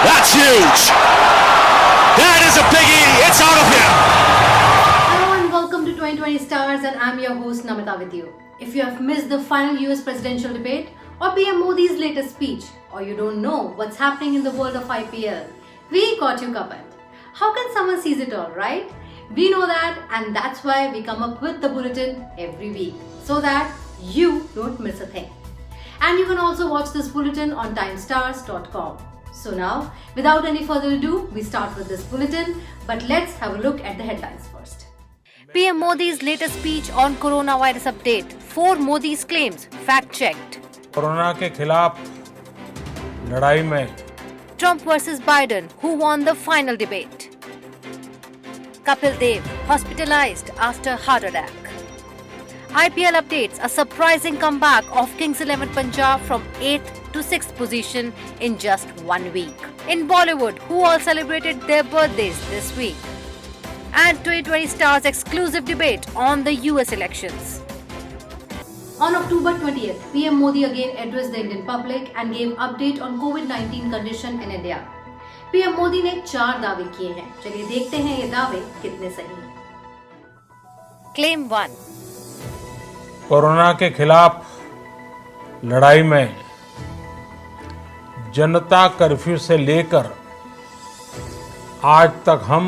That's huge. That is a biggie. It's out of here. Hello and welcome to 2020 Stars, and I'm your host Namita with you. If you have missed the final US presidential debate or PM Modi's latest speech, or you don't know what's happening in the world of IPL, we got you covered. How can someone seize it all, right? We know that, and that's why we come up with the bulletin every week, so that you don't miss a thing. And you can also watch this bulletin on timestars.com. So now, without any further ado, we start with this bulletin, but let's have a look at the headlines first. PM Modi's latest speech on coronavirus update. 4 Modi's claims fact-checked. Corona के खिलाफ लड़ाई में Trump versus Biden, who won the final debate. Kapil Dev, hospitalized after heart attack. IPL updates, a surprising comeback of Kings XI Punjab from 8th to 6th position in just 1 week. In Bollywood, who all celebrated their birthdays this week. And 2020 Starz exclusive debate on the US elections. On October 20th, PM Modi again addressed the Indian public and gave update on COVID-19 condition in India. PM Modi ने 4 दावे किए हैं. चलिए देखते हैं ये दावे कितने सही हैं. Claim 1. कोरोना के खिलाफ लड़ाई में जनता कर्फ्यू से लेकर आज तक हम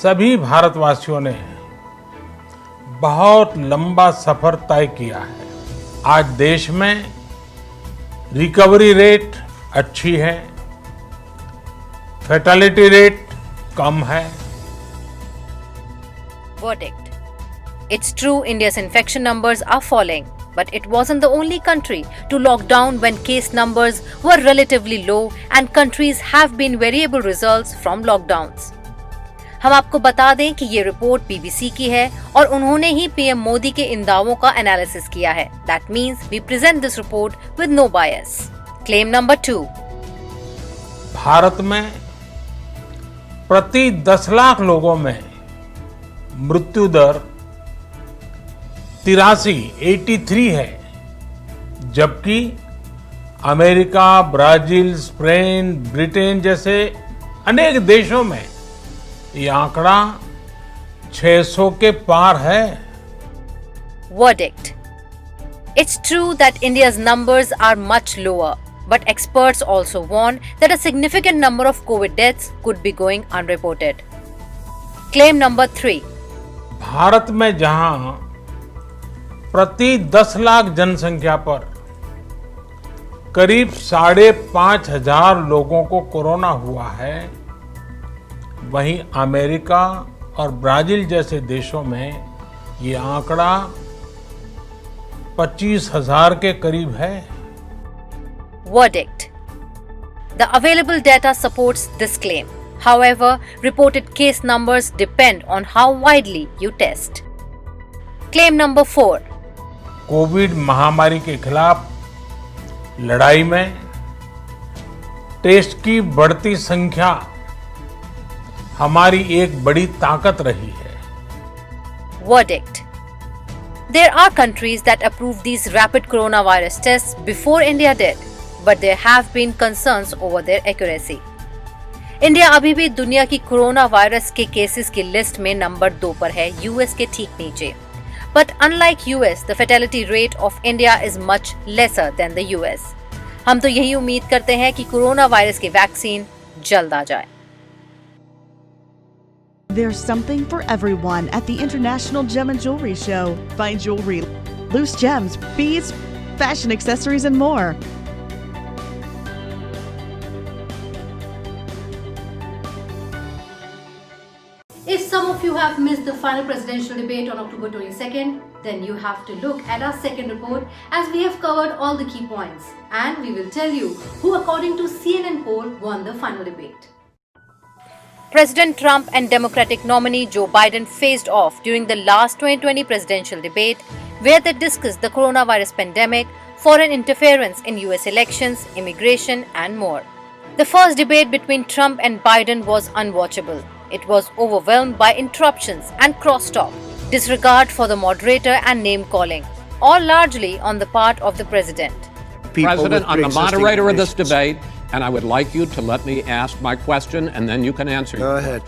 सभी भारतवासियों ने बहुत लंबा सफर तय किया है. आज देश में रिकवरी रेट अच्छी है, फैटेलिटी रेट कम है. Verdict. It's true India's infection numbers are falling, but it wasn't the only country to lock down when case numbers were relatively low and countries have been variable results from lockdowns. हम आपको बता दें कि ये report BBC की है और उन्होंने ही PM मोदी के इन दावों का एनालिसिस किया है. That means we present this report with no bias. Claim number 2. Bharat में प्रति 10 लाख लोगों में मृत्यु दर 83 है, जबकि अमेरिका, ब्राजील, स्पेन, ब्रिटेन जैसे अनेक देशों में ये आंकड़ा 600 के पार है. Verdict. It's true that India's numbers are much lower, but experts also warn that a significant number of COVID deaths could be going unreported. Claim number 3. Bharat में जहां प्रति 10 लाख जनसंख्या पर करीब 5,500 लोगों को कोरोना हुआ है, वहीं अमेरिका और ब्राजील जैसे देशों में ये आंकड़ा 25,000 के करीब है. Verdict. The available data supports this claim. However, reported case numbers depend on how widely you test. Claim number 4. Covid महामारी के खिलाफ लड़ाई में टेस्ट की बढ़ती संख्या हमारी एक बड़ी ताकत रही है. Verdict. There are countries that approved these rapid coronavirus tests before India did, but there have been concerns over their accuracy. India अभी भी दुनिया की कोरोना वायरस के केसेस की लिस्ट में नंबर 2 पर है, यूएस के ठीक नीचे. But unlike US, the fatality rate of India is much lesser than the US. हम तो यही उम्मीद करते हैं कि कोरोना वायरस की वैक्सीन जल्द आ जाए. There's something for everyone at the International Gem and Jewelry Show. Find jewelry, loose gems, beads, fashion accessories, and more. If some of you have missed the final presidential debate on October 22nd, then you have to look at our second report, as we have covered all the key points, and we will tell you who, according to CNN poll, won the final debate. President Trump and Democratic nominee Joe Biden faced off during the last 2020 presidential debate, where they discussed the coronavirus pandemic, foreign interference in US elections, immigration, and more. The first debate between Trump and Biden was unwatchable. It was overwhelmed by interruptions and crosstalk, disregard for the moderator and name-calling, all largely on the part of the president. President, I'm the moderator of this debate. and I would like you to let me ask my question and then you can answer. Go ahead.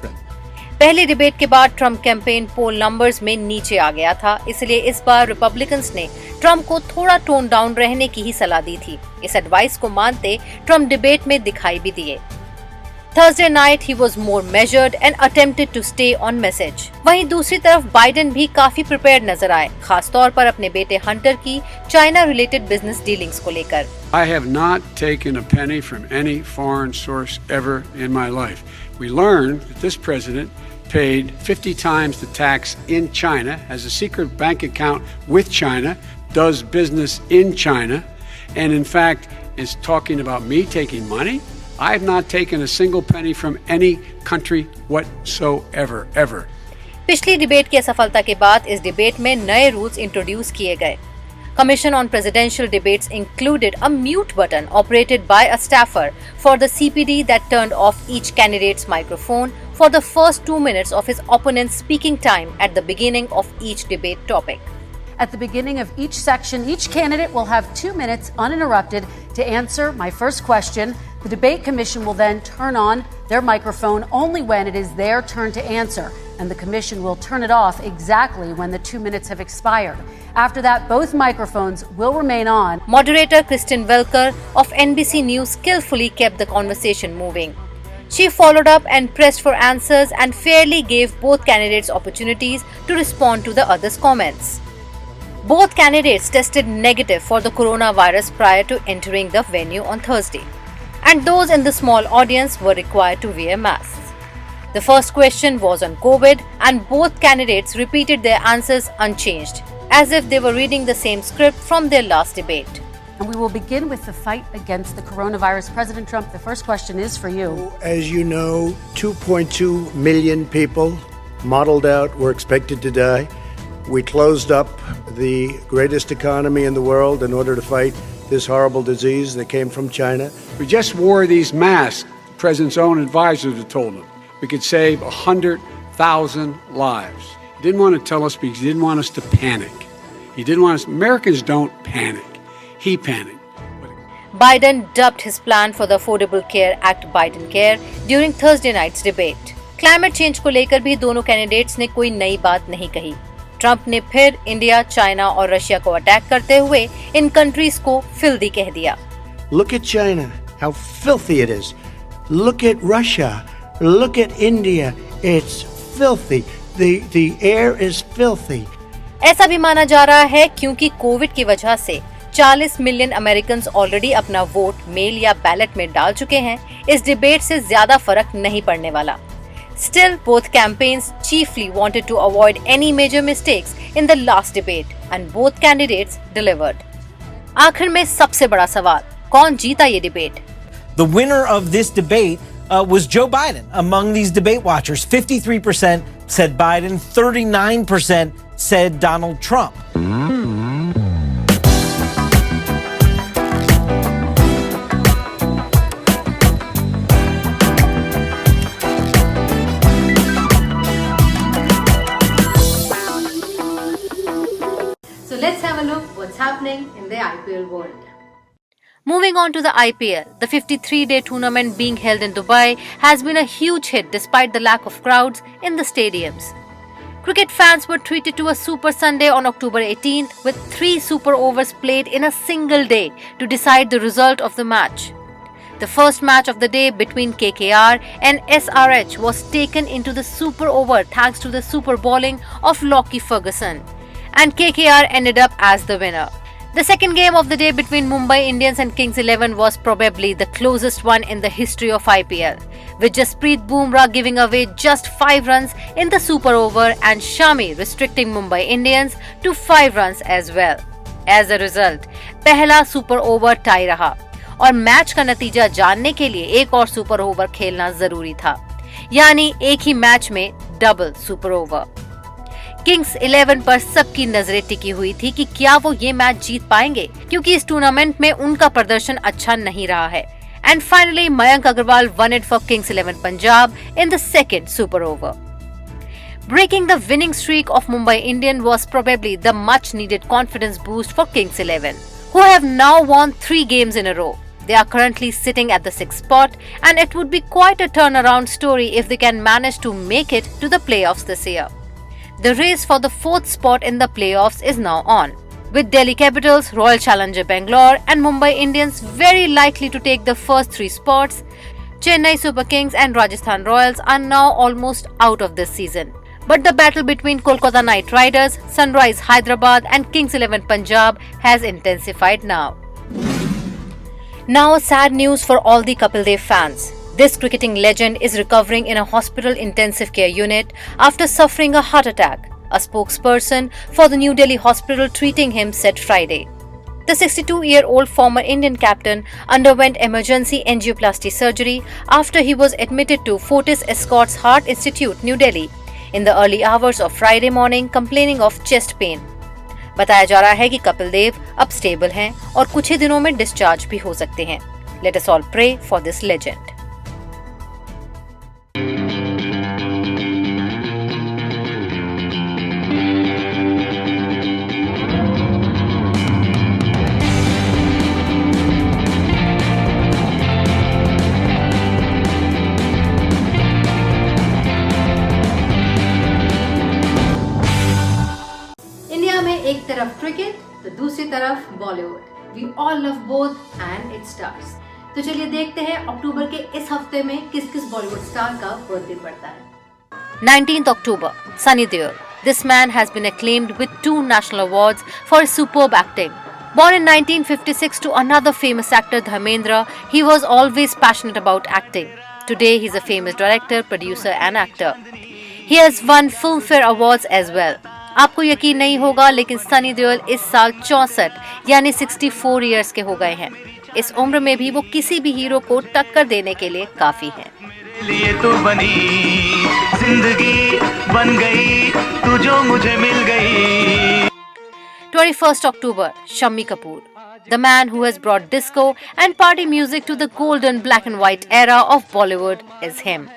पहली debate के बाद Trump campaign पोल numbers में नीचे आ गया था, इसलिए इस बार Republicans ने ट्रम्प को थोड़ा टोन डाउन रहने की ही सलाह दी थी। इस एडवाइस को मानते ट्रम्प डिबेट में दिखाई भी दिए। Thursday night he was more measured and attempted to stay on message. वहीं दूसरी तरफ बाइडेन भी काफी प्रिपेयर्ड नजर आए, खास तौर पर अपने बेटे हंटर की चाइना रिलेटेड बिजनेस डीलिंग्स को लेकर। I have not taken a penny from any foreign source ever in my life. We learned that this president paid 50 times the tax in China, has a secret bank account with China, does business in China, and in fact is talking about me taking money. I have not taken a single penny from any country whatsoever, ever. पिछली debate की असफलता के बाद इस debate में नए rules introduce किए गए। Commission on Presidential Debates included a mute button operated by a staffer for the CPD that turned off each candidate's microphone for the first 2 minutes of his opponent's speaking time at the beginning of each debate topic. At the beginning of each section, each candidate will have 2 minutes uninterrupted to answer my first question. The debate commission will then turn on their microphone only when it is their turn to answer, and the commission will turn it off exactly when the 2 minutes have expired. After that, both microphones will remain on. Moderator Kristen Welker of NBC News skillfully kept the conversation moving. She followed up and pressed for answers and fairly gave both candidates opportunities to respond to the others' comments. Both candidates tested negative for the coronavirus prior to entering the venue on Thursday, and those in the small audience were required to wear masks. The first question was on COVID, and both candidates repeated their answers unchanged, as if they were reading the same script from their last debate. And we will begin with the fight against the coronavirus. President Trump, the first question is for you. As you know, 2.2 million people modeled out were expected to die. We closed up the greatest economy in the world in order to fight this horrible disease that came from China. We just wore these masks. The president's own advisors had told him we could save 100,000 lives. He didn't want to tell us because he didn't want us to panic. He didn't want us. Americans don't panic. He panicked. Biden dubbed his plan for the Affordable Care Act Biden Care during Thursday night's debate. Climate change को लेकर भी दोनों candidates ने कोई नई बात नहीं कही। ट्रंप ने फिर इंडिया, चाइना और रशिया को अटैक करते हुए इन कंट्रीज को फिल्दी कह दिया। Look at China, how filthy it is. Look at Russia. Look at India. It's filthy. The air is filthy. ऐसा भी माना जा रहा है क्योंकि कोविड की वजह से 40 मिलियन अमेरिकन ऑलरेडी अपना वोट मेल या बैलेट में डाल चुके हैं। इस डिबेट से ज्यादा फर्क नहीं पड़ने वाला। Still, both campaigns chiefly wanted to avoid any major mistakes in the last debate, and both candidates delivered. आखिर में सबसे बड़ा सवाल, कौन जीता ये debate? The winner of this debate was Joe Biden. Among these debate watchers, 53% said Biden, 39% said Donald Trump. So let's have a look what's happening in the IPL world. Moving on to the IPL, the 53-day tournament being held in Dubai has been a huge hit despite the lack of crowds in the stadiums. Cricket fans were treated to a Super Sunday on October 18th with 3 super overs played in a single day to decide the result of the match. The first match of the day between KKR and SRH was taken into the super over thanks to the super bowling of Lockie Ferguson, and KKR ended up as the winner. The second game of the day between Mumbai Indians and Kings XI was probably the closest one in the history of IPL, with Jasprit Bumrah giving away just 5 runs in the super over and Shami restricting Mumbai Indians to 5 runs as well. As a result, पहला super over tie रहा और match का नतीजा जानने के लिए एक और सुपर ओवर खेलना जरूरी था, यानी एक ही मैच में डबल सुपर ओवर। किंग्स 11 पर सबकी नजरें टिकी हुई थी कि क्या वो ये मैच जीत पाएंगे, क्योंकि इस टूर्नामेंट में उनका प्रदर्शन अच्छा नहीं रहा है। And finally Mayank Agarwal won it for kings 11 Punjab in the second super over. Breaking the winning streak of Mumbai Indians was probably the much needed confidence boost for Kings XI, who have now won 3 games in a row. They are currently sitting at the 6th spot, and it would be quite a turnaround story if they can manage to make it to the playoffs this year. The race for the 4th spot in the playoffs is now on, with Delhi Capitals, Royal Challenger Bangalore and Mumbai Indians very likely to take the first 3 spots. Chennai Super Kings and Rajasthan Royals are now almost out of this season. But the battle between Kolkata Knight Riders, Sunrise Hyderabad and Kings XI Punjab has intensified now. Now sad news for all the Kapil Dev fans. This cricketing legend is recovering in a hospital intensive care unit after suffering a heart attack, a spokesperson for the New Delhi hospital treating him said Friday. The 62-year-old former Indian captain underwent emergency angioplasty surgery after he was admitted to Fortis Escorts Heart Institute, New Delhi, in the early hours of Friday morning complaining of chest pain. बताया जा रहा है कि कपिल देव अब stable हैं और कुछ ही दिनों में डिस्चार्ज भी हो सकते हैं. Let us all pray for this legend. एक तरफ क्रिकेट तो दूसरी तरफ Bollywood. We all love both and it stars. तो चलिए देखते हैं अक्टूबर के इस हफ्ते में किस किस बॉलीवुड स्टार का बर्थडे पड़ता है. 19th October, Sunny Deol. This man has been acclaimed with 2 national awards for his superb acting. Born in 1956 to another famous actor Dharmendra, he was always passionate about acting. Today he is a famous director, producer and actor. He has won Filmfare Awards as well. आपको यकीन नहीं होगा लेकिन सनी देओल इस साल 64 यानी 64 years के हो गए हैं. इस उम्र में भी वो किसी भी हीरो को टक्कर देने के लिए काफी हैं. लिए तू बनी जिंदगी बन गई तू जो मुझे मिल गई. 21st October, Shammi Kapoor. The man who has brought disco and party music to the golden black and white era of Bollywood is him.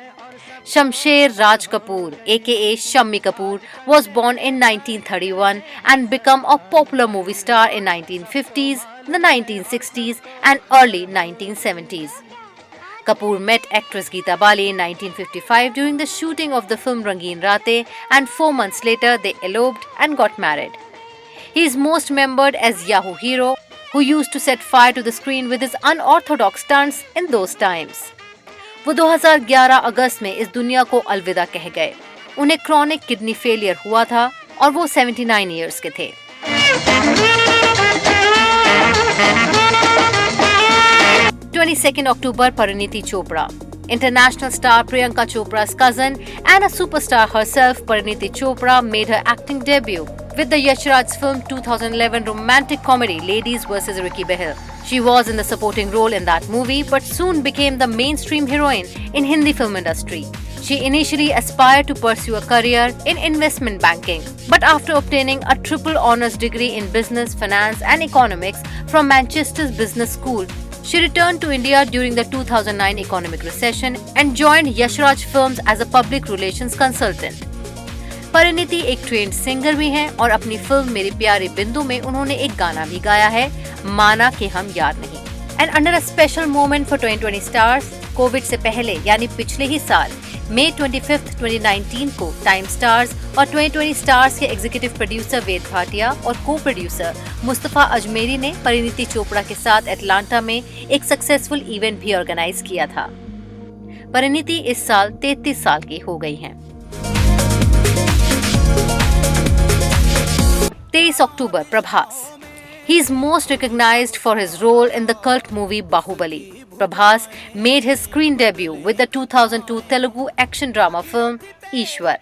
Shamsher Raj Kapoor, aka Shammi Kapoor, was born in 1931 and became a popular movie star in 1950s, the 1960s and early 1970s. Kapoor met actress Geeta Bali in 1955 during the shooting of the film Rangeen Ratein, and 4 months later they eloped and got married. He is most remembered as Yahoo hero who used to set fire to the screen with his unorthodox stunts in those times. वो 2011 अगस्त में इस दुनिया को अलविदा कह गए. उन्हें chronic kidney failure हुआ था और वो 79 इयर्स के थे. 22nd October, Parineeti Chopra. International star Priyanka Chopra's cousin and a superstar herself, Parineeti Chopra made her acting debut with the Yash Raj's film 2011 romantic comedy Ladies vs. Ricky Behel. She was in the supporting role in that movie but soon became the mainstream heroine in Hindi film industry. She initially aspired to pursue a career in investment banking, but after obtaining a triple honours degree in business, finance and economics from Manchester's Business School, she returned to India during the 2009 economic recession and joined Yash Raj Films as a public relations consultant. Parineeti एक trend singer भी हैं और अपनी film मेरी प्यारी बिंदु में उन्होंने एक गाना भी गाया है, माना कि हम यार नहीं. And under a special moment for 2020 stars, Covid से पहले यानी पिछले ही साल मई 25, 2019 को टाइम स्टार्स और 2020 स्टार्स के एग्जीक्यूटिव प्रोड्यूसर वेद भाटिया और को प्रोड्यूसर मुस्तफा अजमेरी ने परिणीति चोपड़ा के साथ एटलांटा में एक सक्सेसफुल इवेंट भी ऑर्गेनाइज किया था. परिणीति इस साल 33 साल की हो गई हैं. 23 October, Prabhas. He is most recognized for his role in the cult movie Bahubali. Prabhas made his screen debut with the 2002 Telugu action drama film Ishwar.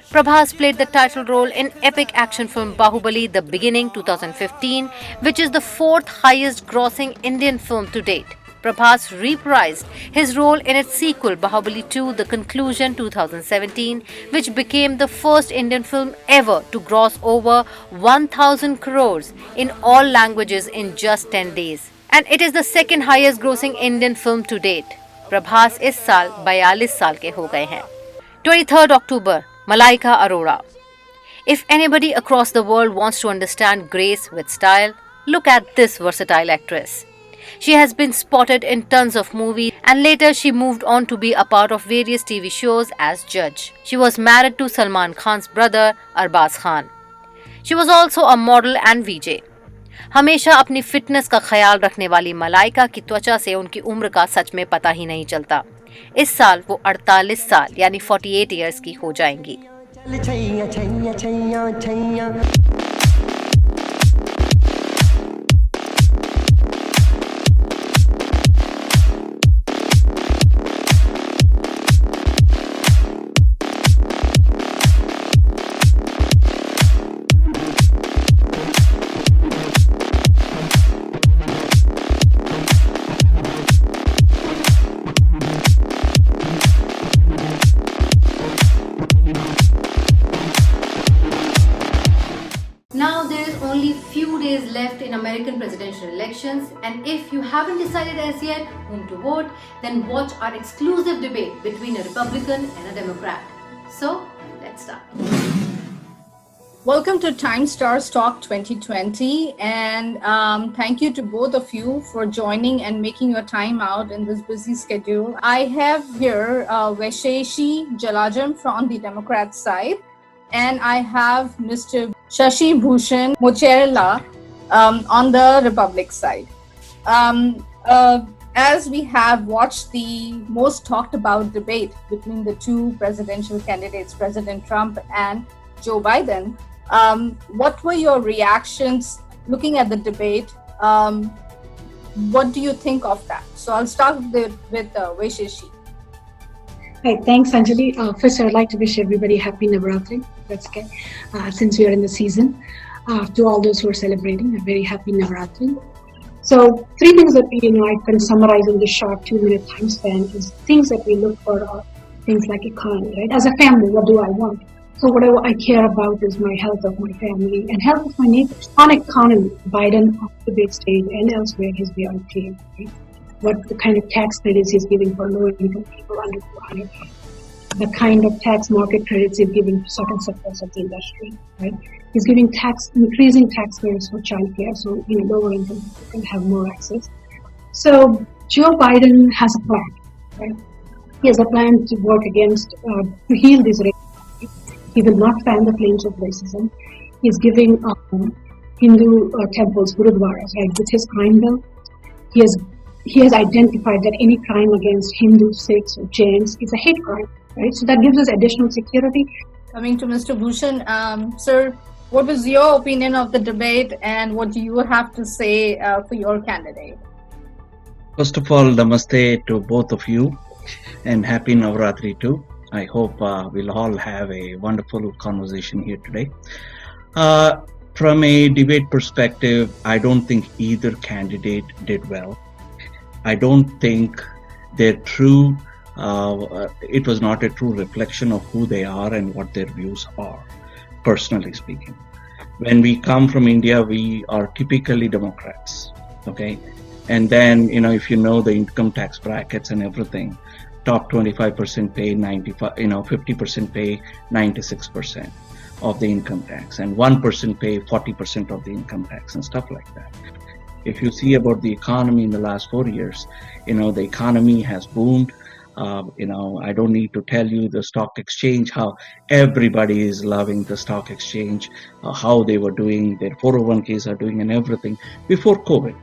Prabhas played the title role in epic action film Bahubali The Beginning 2015, which is the 4th highest grossing Indian film to date. Prabhas reprised his role in its sequel Bahubali 2 The Conclusion 2017, which became the first Indian film ever to gross over 1,000 crores in all languages in just 10 days. And it is the second highest grossing Indian film to date. Prabhas इस साल 42 साल के हो गए हैं. 23rd October, Malaika Arora. If anybody across the world wants to understand grace with style, look at this versatile actress. She has been spotted in tons of movies and later she moved on to be a part of various TV shows as judge. She was married to Salman Khan's brother Arbaz Khan. She was also a model and VJ. हमेशा अपनी fitness का ख्याल रखने वाली मलाइका की त्वचा से उनकी उम्र का सच में पता ही नहीं चलता। इस साल वो 48 साल यानी 48 इयर्स की हो जाएंगी। Now there is only few days left in American presidential elections, and if you haven't decided as yet whom to vote, then watch our exclusive debate between a Republican and a Democrat. So, let's start. Welcome to Time Starz Talk 2020, and thank you to both of you for joining and making your time out in this busy schedule. I have here Vaisheshi Jalajam from the Democrat side, and I have Mr. Shashi Bhushan Mocherla on the Republic side. As we have watched the most talked about debate between the two presidential candidates, President Trump and Joe Biden, what were your reactions looking at the debate? What do you think of that? So I'll start with Vaisheshi. Hi, thanks, Anjali. First, I would like to wish everybody happy Navaratri. That's okay. Since we are in the season, to all those who are celebrating, a very happy Navaratri. So, three things that we, I can summarize in this short 2-minute time span is things that we look for are things like economy, right? As a family, what do I want? So, what I care about is my health of my family and health of my neighbors. On economy, Biden on the debate stage and elsewhere has been clear, right? What the kind of tax credits he's giving for low-income people under 200, the kind of tax market credits he's giving to certain sectors of the industry, right? He's giving increasing tax credits for childcare, so lower-income people can have more access. So Joe Biden has a plan, right? He has a plan to work against, to heal this racism. He will not fan the flames of racism. He's giving Hindu temples, gurudwaras, right? With his crime bill, he has identified that any crime against Hindus, Sikhs, or Jains is a hate crime, right? So that gives us additional security. Coming to Mr. Bhushan, sir, what was your opinion of the debate and what do you have to say for your candidate? First of all, namaste to both of you and happy Navratri too. I hope we'll all have a wonderful conversation here today. From a debate perspective, I don't think either candidate did well. I don't think it was not a true reflection of who they are and what their views are, personally speaking. When we come from India, we are typically Democrats, okay? And then, if you know the income tax brackets and everything, top 25% pay 50% pay 96% of the income tax, and 1% pay 40% of the income tax and stuff like that. If you see about the economy in the last 4 years, the economy has boomed. I don't need to tell you the stock exchange, how everybody is loving the stock exchange, how they were doing, their 401ks are doing and everything before COVID.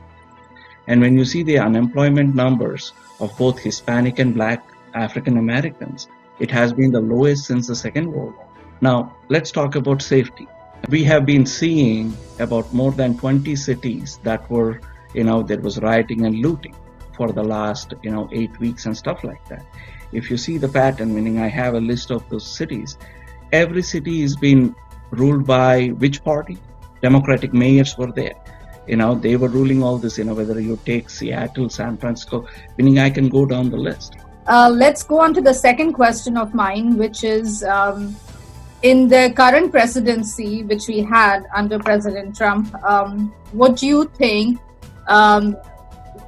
And when you see the unemployment numbers of both Hispanic and Black African Americans, it has been the lowest since the Second World War. Now, let's talk about safety. We have been seeing about more than 20 cities that were, there was rioting and looting for the last, 8 weeks and stuff like that. If you see the pattern, meaning I have a list of those cities, every city is being ruled by which party? Democratic mayors were there. They were ruling all this, whether you take Seattle, San Francisco, meaning I can go down the list. Let's go on to the second question of mine, which is, in the current presidency, which we had under President Trump, what do you think,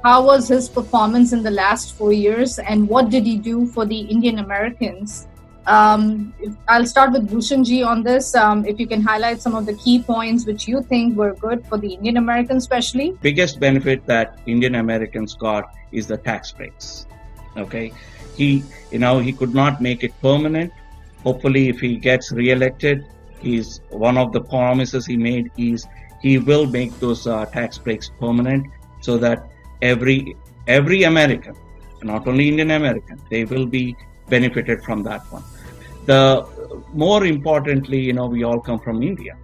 how was his performance in the last 4 years and what did he do for the Indian Americans I'll start with Bhushanji on this. If you can highlight some of the key points which you think were good for the Indian Americans especially. Biggest benefit that Indian Americans got is the tax breaks. Okay, he could not make it permanent. Hopefully, if he gets re-elected, he's one of the promises he made is he will make those tax breaks permanent, so that every American, not only Indian American, they will be benefited from that one. The more importantly, we all come from India.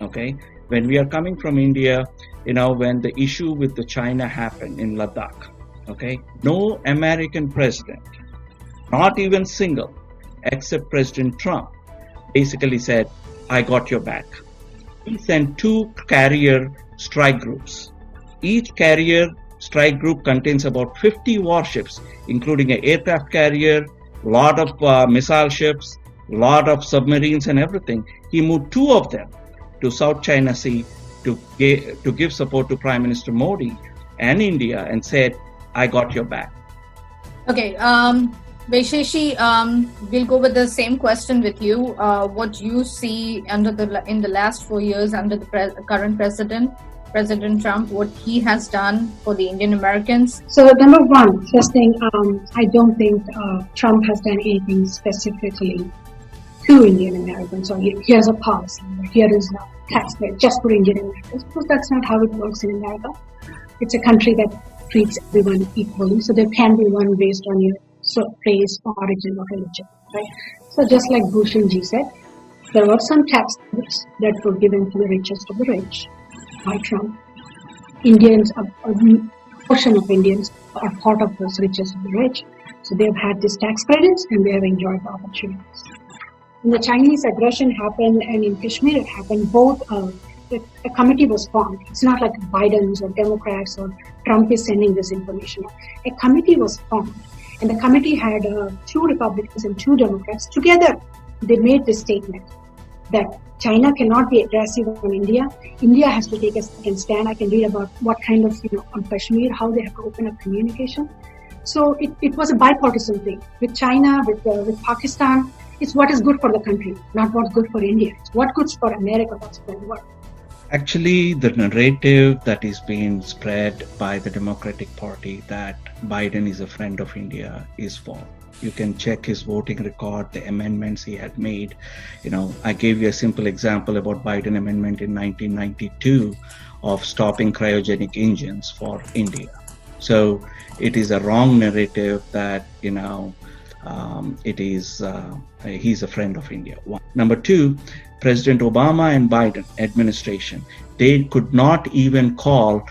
Okay, when we are coming from India, when the issue with the China happened in Ladakh, okay, no American president, not even single, except President Trump, basically said, I got your back. He sent 2 carrier strike groups. Each carrier strike group contains about 50 warships, including an aircraft carrier, lot of missile ships, lot of submarines and everything. He moved 2 of them to South China Sea to give support to Prime Minister Modi and India, and said, I got your back. Okay, Vaisheshi, we'll go with the same question with you. What you see in the last 4 years under the current President Trump, what he has done for the Indian Americans? So number one, first thing, I don't think Trump has done anything specifically to Indian Americans. So here's a policy, here is a tax rate just for Indian Americans. Because that's not how it works in America. It's a country that treats everyone equally. So there can be one based on your race, origin, or religion, right? So just like Bhushanji said, there were some tax cuts that were given to the richest of the rich by Trump. Indians, a portion of Indians are part of those richest of the rich. So they've had these tax credits and they have enjoyed the opportunities. When the Chinese aggression happened and in Kashmir it happened, both a committee was formed. It's not like Biden's or Democrats or Trump is sending this information. A committee was formed, and the committee had 2 Republicans and 2 Democrats. Together, they made this statement that China cannot be aggressive on India. India has to take a second stand. I can read about what kind of, on Kashmir, how they have to open up communication. So it was a bipartisan thing. With China, with Pakistan, it's what is good for the country, not what's good for India. It's what good's for America, what's for the world. Actually, the narrative that is being spread by the Democratic Party that Biden is a friend of India is false. You can check his voting record, the amendments he had made. I gave you a simple example about Biden amendment in 1992 of stopping cryogenic engines for India. So it is a wrong narrative that, he's a friend of India. One. Number 2, President Obama and Biden administration, they could not even call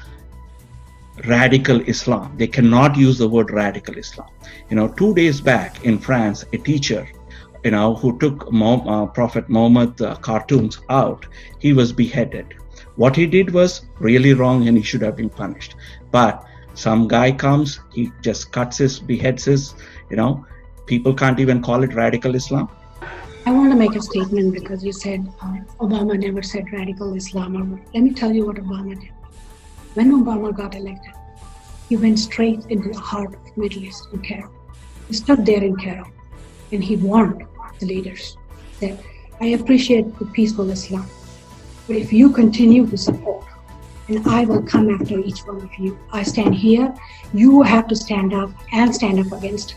radical Islam. They cannot use the word radical Islam. 2 days back in France, a teacher, who took Prophet Muhammad cartoons out, he was beheaded. What he did was really wrong and he should have been punished. But some guy comes, he just beheads his, people can't even call it radical Islam. I want to make a statement because you said Obama never said radical Islam. Let me tell you what Obama did. When Obama got elected, he went straight into the heart of the Middle East in Cairo. He stood there in Cairo and he warned the leaders that I appreciate the peaceful Islam, but if you continue to support, and I will come after each one of you. I stand here, you have to stand up against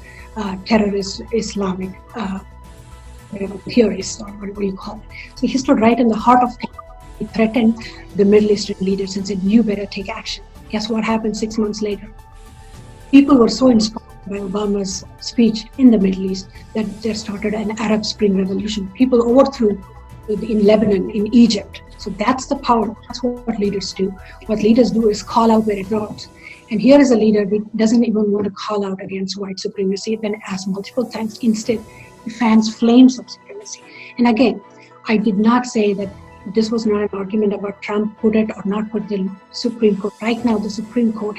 terrorist Islamic theorists, or what do you call it. So he stood right in the heart of Cairo. He threatened the Middle Eastern leaders and said, you better take action. Guess what happened 6 months later? People were so inspired by Obama's speech in the Middle East that there started an Arab Spring revolution. People overthrew in Lebanon, in Egypt. So that's the power. That's what leaders do. What leaders do is call out where it hurts. And here is a leader who doesn't even want to call out against white supremacy. Then asked multiple times. Instead, he fans flames of supremacy. And again, I did not say that this was not an argument about Trump put it or not put the Supreme Court. Right now, the Supreme Court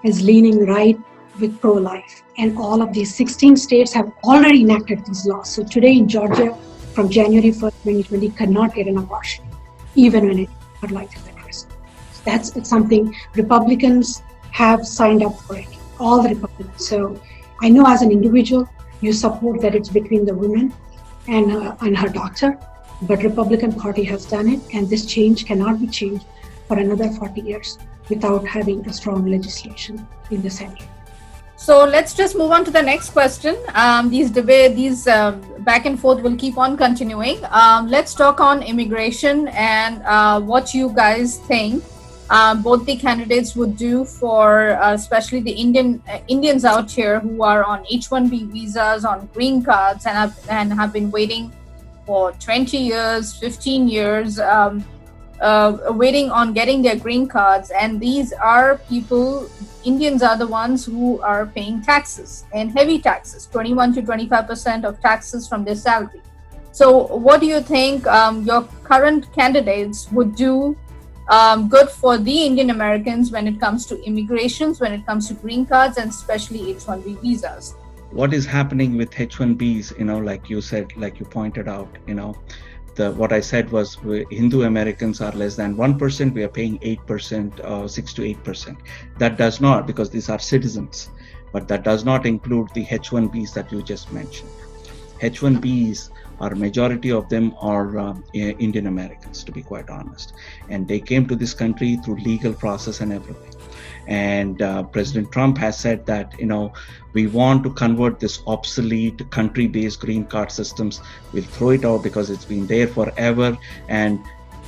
is leaning right with pro-life. And all of these 16 states have already enacted these laws. So today in Georgia, from January 1st, 2020, cannot get an abortion, even when it's not like interest. That's something Republicans have signed up for it, all the Republicans. So I know as an individual, You support that it's between the woman and her doctor, but Republican Party has done it, and this change cannot be changed for another 40 years without having a strong legislation in the Senate. So let's just move on to the next question. These back and forth will keep on continuing. Let's talk on immigration and what you guys think both the candidates would do for especially the Indians out here who are on H-1B visas, on green cards, and have been waiting for 20 years, 15 years, waiting on getting their green cards. And these are people, Indians are the ones who are paying taxes, and heavy taxes, 21 to 25% of taxes from their salary. So what do you think your current candidates would do good for the Indian Americans when it comes to immigrations, when it comes to green cards, and especially H-1B visas? What is happening with H-1Bs, like you said, like you pointed out, what I said was Hindu Americans are less than 1%, we are paying 8%, 6 to 8%. That does not, because these are citizens, but that does not include the H-1Bs that you just mentioned. H-1Bs are majority of them are Indian Americans, to be quite honest. And they came to this country through legal process and everything. And President Trump has said that, we want to convert this obsolete country-based green card systems. We'll throw it out because it's been there forever, and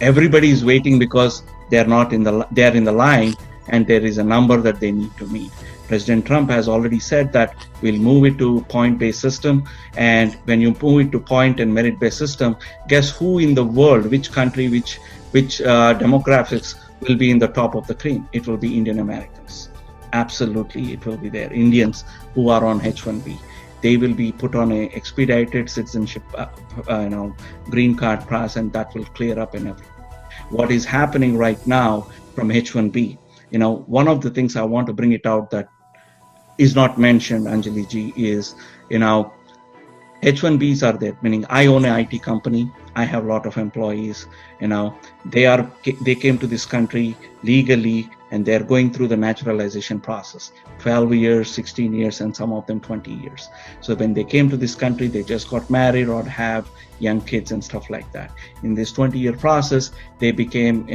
everybody is waiting because they're in the line, and there is a number that they need to meet. President Trump has already said that we'll move it to point-based system, and when you move it to point and merit-based system, guess who in the world, which country, which demographics will be in the top of the cream? It will be Indian Americans. Absolutely, it will be there. Indians who are on H-1B, they will be put on a expedited citizenship, green card process, and that will clear up and everything. What is happening right now from H-1B, one of the things I want to bring it out that is not mentioned, Anjali ji, is, H-1Bs are there, meaning I own an IT company, I have a lot of employees, they came to this country legally, and they're going through the naturalization process, 12 years, 16 years, and some of them 20 years. So when they came to this country, they just got married or have young kids and stuff like that. In this 20-year process, they became,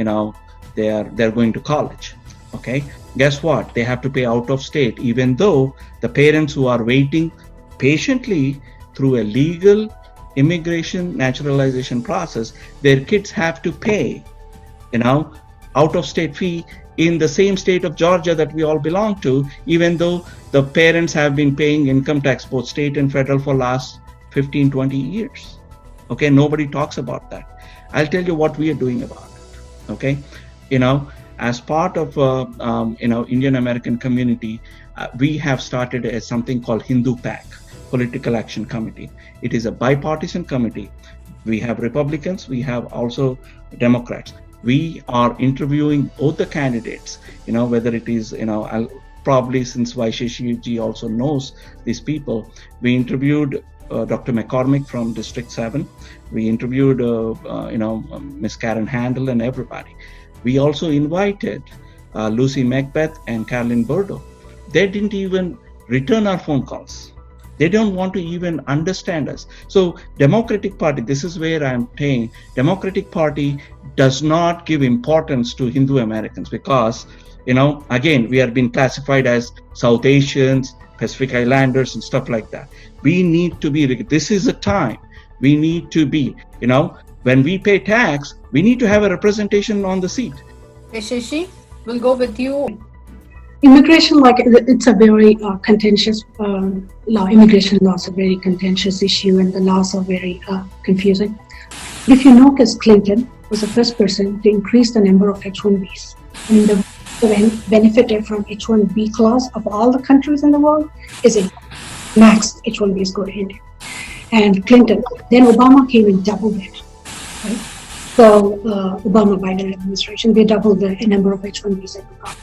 they're going to college. Okay, guess what? They have to pay out of state, even though the parents who are waiting patiently through a legal immigration naturalization process, their kids have to pay, out of state fee in the same state of Georgia that we all belong to, even though the parents have been paying income tax, both state and federal, for last 15, 20 years. Okay, nobody talks about that. I'll tell you what we are doing about it. Okay, as part of Indian American community, we have started something called Hindu PAC, Political Action Committee. It is a bipartisan committee. We have Republicans, we have also Democrats. We are interviewing both the candidates, whether it is, I'll probably, since Vaisheshji ji also knows these people, we interviewed Dr. McCormick from District 7. We interviewed, Ms. Karen Handel and everybody. We also invited Lucy Macbeth and Carolyn Burdo. They didn't even return our phone calls. They don't want to even understand us. So Democratic Party, this is where I'm saying, Democratic Party does not give importance to Hindu Americans because, again, we are being classified as South Asians, Pacific Islanders and stuff like that. We need to be, this is a time, we need to be, when we pay tax, we need to have a representation on the seat. Vaisheshji, we'll go with you. Immigration, it's a very contentious law. Immigration law is a very contentious issue, and the laws are very confusing. If you notice, Clinton was the first person to increase the number of H-1Bs. And the benefited from H-1B clause of all the countries in the world is a max H-1Bs go to India. And Clinton, then Obama came and doubled it, right? So Obama-Biden administration, they doubled the number of H-1Bs that we got.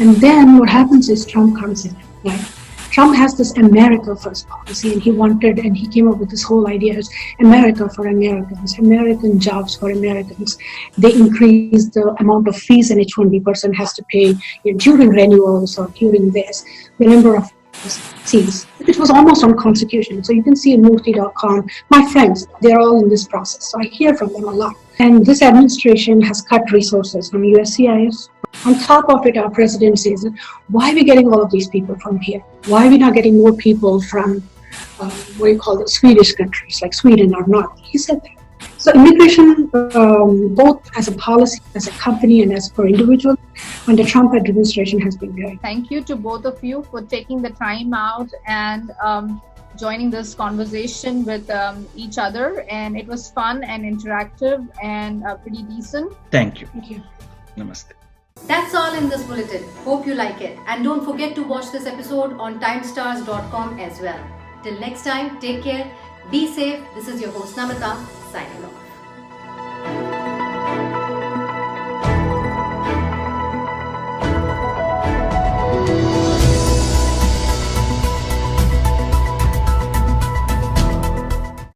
And then what happens is Trump comes in, right? Trump has this America First policy, and he came up with this whole idea as America for Americans, American jobs for Americans. They increase the amount of fees an H-1B person has to pay during renewals or during this. The number of sees. It was almost unconstitutional. So you can see in Murthy.com, my friends, they're all in this process. So I hear from them a lot. And this administration has cut resources from USCIS. On top of it, our president says, why are we getting all of these people from here? Why are we not getting more people from the Swedish countries like Sweden or not? He said that. So immigration, both as a policy, as a company, and as for individual, under Trump administration has been good. Thank you to both of you for taking the time out and joining this conversation with each other. And it was fun and interactive and pretty decent. Thank you. Thank you. Namaste. That's all in this bulletin. Hope you like it. And don't forget to watch this episode on timestars.com as well. Till next time, take care, be safe. This is your host Namrata, signing off.